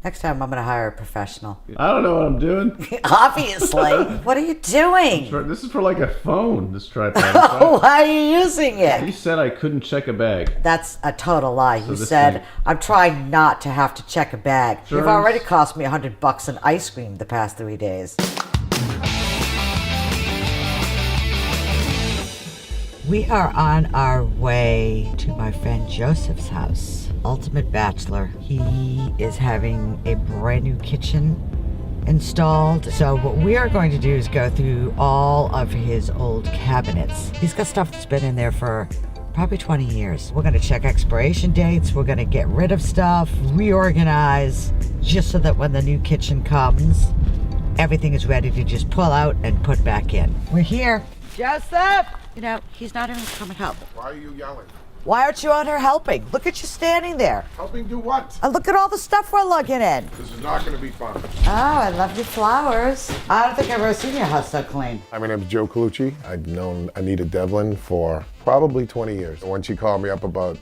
Next time I'm gonna hire a professional. I don't know what I'm doing. Obviously. What are you doing? This is for like a phone, this tripod. Oh, why are you using it? You said I couldn't check a bag. That's a total lie. You this said, thing- I'm trying not to have to check a bag. Sure. You've already cost me $100 in ice cream the past 3 days. We are on our way to my friend Joseph's house, ultimate bachelor. He is having a brand new kitchen installed. So what we are going to do is go through all of his old cabinets. He's got stuff that's been in there for probably 20 years. We're going to check expiration dates. We're going to get rid of stuff, reorganize, just so that when the new kitchen comes, everything is ready to just pull out and put back in. We're here. Joseph! You know, he's not even coming help. Why are you yelling? Why aren't you out here helping? Look at you standing there. Helping do what? And look at all the stuff we're lugging in. This is not going to be fun. Oh, I love your flowers. I don't think I've ever seen your house so clean. My name's Joe Colucci. I've known Anita Devlin for probably 20 years. When she called me up about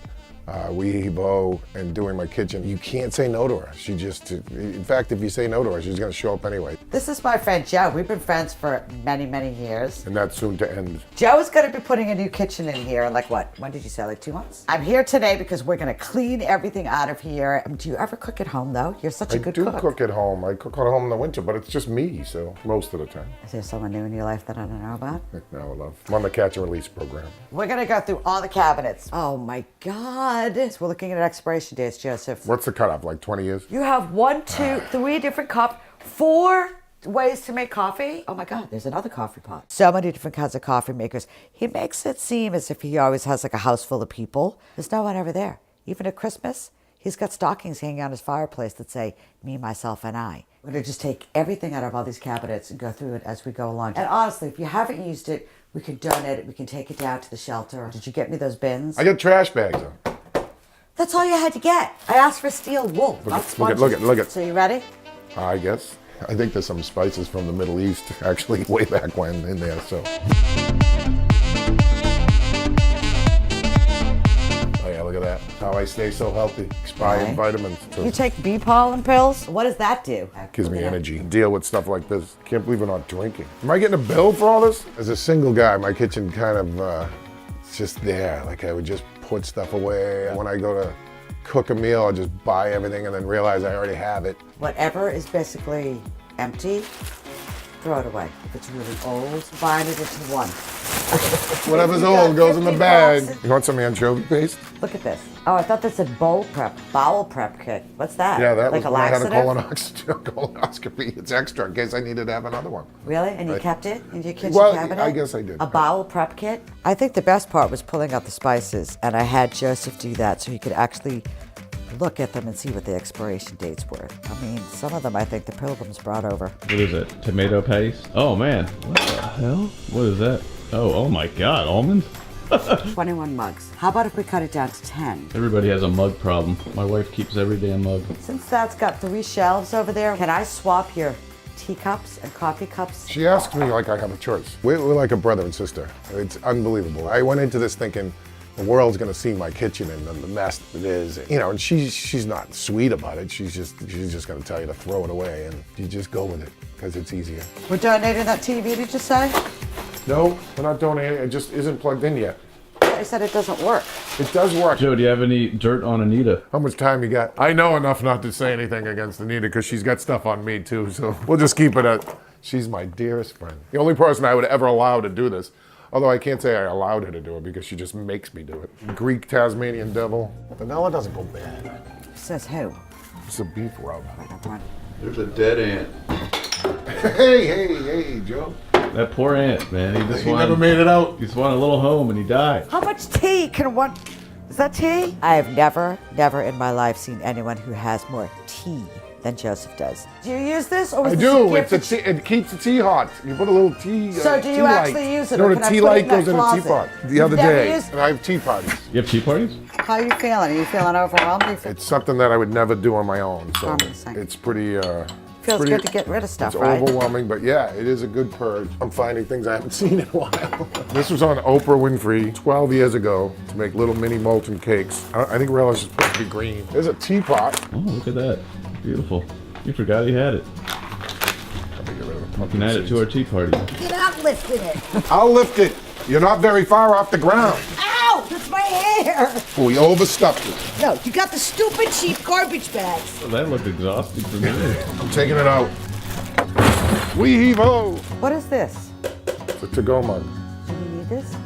We Heave Ho and doing my kitchen, you can't say no to her. She just, in fact, if you say no to her, she's going to show up anyway. This is my friend Joe. We've been friends for many, many years. And that's soon to end. Joe is going to be putting a new kitchen in here in like what? When did you say? Like 2 months? I'm here today because we're going to clean everything out of here. Do you ever cook at home though? You're such a good cook. I do cook at home. I cook at home in the winter, but it's just me, so most of the time. Is there someone new in your life that I don't know about? No, love. I'm on the catch and release program. We're going to go through all the cabinets. Oh my God. So we're looking at expiration dates, Joseph. What's the cutoff, like 20 years? You have 1, 2, 3 different cups, 4 ways to make coffee. Oh my God, there's another coffee pot. So many different kinds of coffee makers. He makes it seem as if he always has like a house full of people. There's no one ever there. Even at Christmas, he's got stockings hanging on his fireplace that say, me, myself, and I. We're gonna just take everything out of all these cabinets and go through it as we go along. And honestly, if you haven't used it, we can donate it. We can take it down to the shelter. Did you get me those bins? I got trash bags, though. That's all you had to get. I asked for steel wool, not sponges. Look at. So you ready? I guess. I think there's some spices from the Middle East, actually, way back when in there, so. Oh yeah, look at that. How I stay so healthy. Expired vitamins. You take bee pollen pills? What does that do? Gives me energy. Deal with stuff like this. Can't believe we're not drinking. Am I getting a bill for all this? As a single guy, my kitchen kind of, it's just there. Like I would just put stuff away. When I go to cook a meal, I'll just buy everything and then realize I already have it. Whatever is basically empty, throw it away. If it's really old, bind it into one. Whatever's old goes in the bag. You want some anchovy paste? Look at this. Oh, I thought that said bowel prep kit. What's that? Yeah, that like was when I had a laxative? colonoscopy. It's extra in case I needed to have another one. Really? And you kept it in your kitchen Well, cabinet? I guess I did. A bowel prep kit? I think the best part was pulling out the spices, and I had Joseph do that so he could actually look at them and see what the expiration dates were. I mean, some of them I think the Pilgrims brought over. What is it? Tomato paste? Oh man, what the hell? What is that? Oh my God, almonds? 21 mugs. How about if we cut it down to 10? Everybody has a mug problem. My wife keeps every damn mug. Since that's got 3 shelves over there, can I swap your teacups and coffee cups? She asks me like I have a choice. We're like a brother and sister. It's unbelievable. I went into this thinking the world's gonna see my kitchen and the mess it is. You know, and she's not sweet about it. She's just gonna tell you to throw it away, and you just go with it because it's easier. We're donating that TV, did you say? No, we're not donating. It just isn't plugged in yet. I said it doesn't work. It does work. Joe, do you have any dirt on Anita? How much time you got? I know enough not to say anything against Anita because she's got stuff on me too, so we'll just keep it at, she's my dearest friend. The only person I would ever allow to do this, although I can't say I allowed her to do it because she just makes me do it. Greek Tasmanian devil. Vanilla doesn't go bad. Says who? It's a beef rub. There's a dead ant. Hey, Joe. That poor ant, man. He never made it out. He just wanted a little home and he died. How much tea can one... Is that tea? I have never in my life seen anyone who has more tea than Joseph does. Do you use this? Or was I this do. a gift It keeps the tea hot. You put a little tea. So do you actually use it? No, Or the can I tea put it light in that goes in a closet? teapot. The other You've never day, used- and I have tea parties. You have tea parties? How are you feeling? Are you feeling overwhelmed? It's something that I would never do on my own. So Promising. it's pretty. Feels good to get rid of stuff, it's right? overwhelming, but yeah, it is a good purge. I'm finding things I haven't seen in a while. This was on Oprah Winfrey 12 years ago to make little mini molten cakes. I think relish is supposed to be green. There's a teapot. Oh, look at that. Beautiful. You forgot he had it. Let me get rid of the You pumpkin can add it to our tea party. Get out lifting it. I'll lift it. You're not very far off the ground. Ow! That's my hair. We overstuffed it. No, you got the stupid cheap garbage bags. Well, that looked exhausting for me. I'm taking it out. We heave ho. What is this? It's a to-go mug. Do you need this?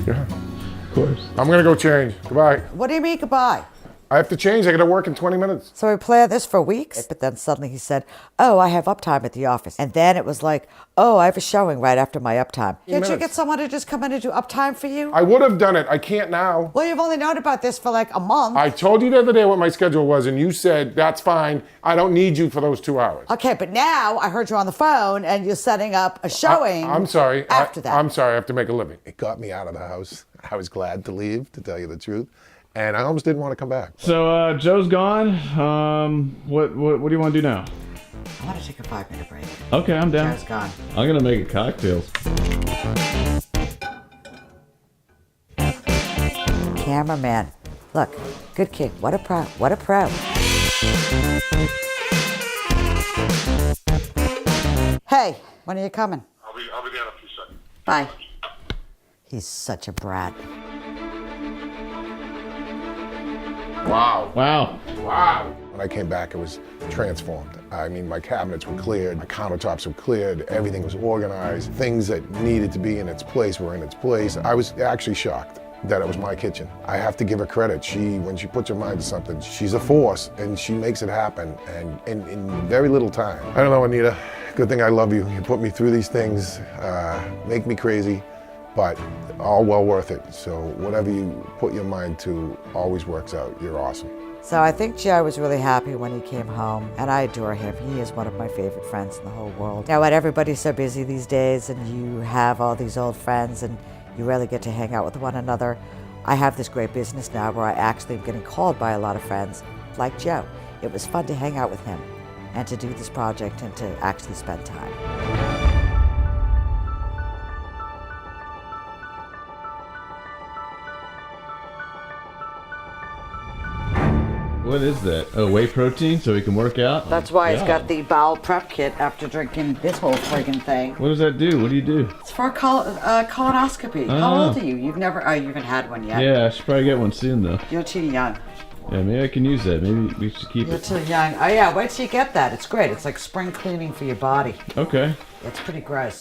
Yeah. Of course. I'm gonna go change. Goodbye. What do you mean goodbye? I have to change. I gotta work in 20 minutes. So we planned this for weeks, but then suddenly he said, oh, I have uptime at the office. And then it was like, oh, I have a showing right after my uptime. Can't you minutes. get someone to just come in and do uptime for you? I would have done it. I can't now. Well, you've only known about this for like a month. I told you the other day what my schedule was, and you said, that's fine. I don't need you for those 2 hours. Okay, but now I heard you on the phone and you're setting up a showing. I'm sorry. After that. I'm sorry. I have to make a living. It got me out of the house. I was glad to leave, to tell you the truth. And I almost didn't want to come back. So Joe's gone. What do you want to do now? I want to take a 5-minute break. Okay, I'm down. Joe's gone. I'm gonna make a cocktails. Cameraman. Look, good kid. What a pro. What a pro. Hey, when are you coming? I'll be down in a few seconds. Bye. He's such a brat. Wow. Wow. Wow. When I came back, it was transformed. I mean, my cabinets were cleared, my countertops were cleared, everything was organized. Things that needed to be in its place were in its place. I was actually shocked that it was my kitchen. I have to give her credit. When she puts her mind to something, she's a force, and she makes it happen, and in very little time. I don't know, Anita. Good thing I love you. You put me through these things, make me crazy, but all well worth it. So whatever you put your mind to always works out. You're awesome. So I think Joe was really happy when he came home, and I adore him. He is one of my favorite friends in the whole world. Now, what, everybody's so busy these days, and you have all these old friends, and you rarely get to hang out with one another. I have this great business now where I actually am getting called by a lot of friends, like Joe. It was fun to hang out with him, and to do this project, and to actually spend time. What is that? Oh, whey protein so he can work out? That's why he's Yeah. got the bowel prep kit after drinking this whole friggin' thing. What does that do? What do you do? It's for a colonoscopy. How Oh. old are you? You haven't had one yet. Yeah, I should probably get one soon though. You're too young. Yeah, maybe I can use that. Maybe we should keep You're it. too young. Oh yeah, wait till you get that. It's great. It's like spring cleaning for your body. Okay. It's pretty gross.